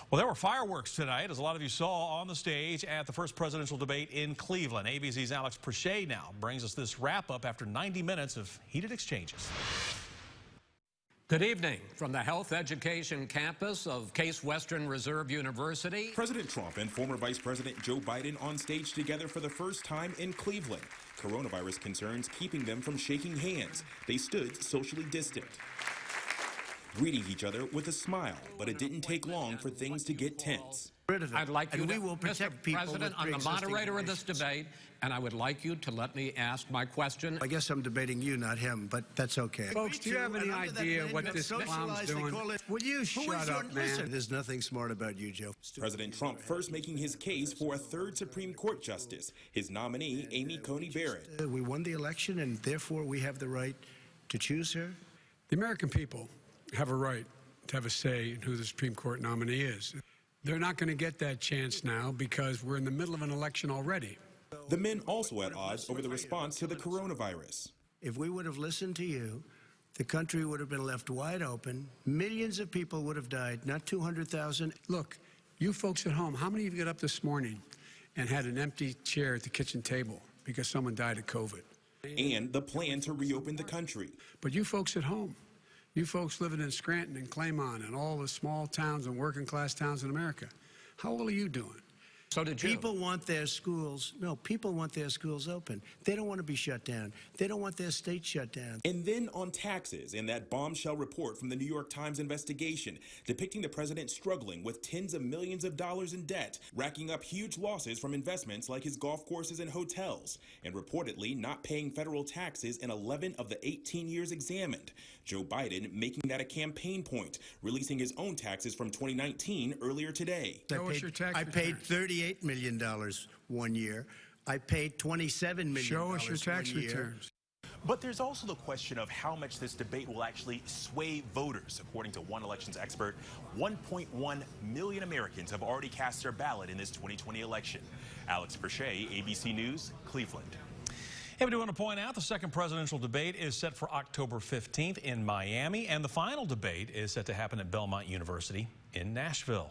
Well, there were fireworks tonight, as a lot of you saw on the stage at the first presidential debate in Cleveland. ABC's Alex Perche now brings us this wrap-up after 90 minutes of heated exchanges. Good evening from the health education campus of Case Western Reserve University. President Trump and former Vice President Joe Biden on stage together for the first time in Cleveland. Coronavirus concerns keeping them from shaking hands. They stood socially distant, greeting each other with a smile, but it didn't take long for things to get tense. I'd like you we will protect people. President, I'm the moderator of this debate, and I would like you to let me ask my question. I guess I'm debating you, not him, but that's okay. Folks, do you have any idea what this clown's doing? Will you shut up, man? Listen. There's nothing smart about you, Joe. President Trump first making his case for a third Supreme Court justice, his nominee, Amy Coney Barrett. We won the election, and therefore we have the right to choose her. The American people have a right to have a say in who the Supreme Court nominee is. They're not going to get that chance now because we're in the middle of an election already. The men also at odds over the response to the coronavirus. If we would have listened to you, the country would have been left wide open. Millions of people would have died, not 200,000. Look, you folks at home, how many of you got up this morning and had an empty chair at the kitchen table because someone died of COVID? And the plan to reopen the country. But you folks at home, you folks living in Scranton and Claymont and all the small towns and working class towns in America, how well are you doing? So did you. People want their schools. No, people want their schools open. They don't want to be shut down. They don't want their state shut down. And then on taxes, in that bombshell report from the New York Times investigation, depicting the president struggling with tens of millions of dollars in debt, racking up huge losses from investments like his golf courses and hotels, and reportedly not paying federal taxes in 11 of the 18 years examined. Joe Biden making that a campaign point, releasing his own taxes from 2019 earlier today. I paid $38 million one year. I paid $27 million. Show us your tax returns. But there's also the question of how much this debate will actually sway voters. According to one elections expert, 1.1 million Americans have already cast their ballot in this 2020 election. Alex Perche, ABC News, Cleveland. Hey, we do want to point out the second presidential debate is set for October 15th in Miami, and the final debate is set to happen at Belmont University in Nashville.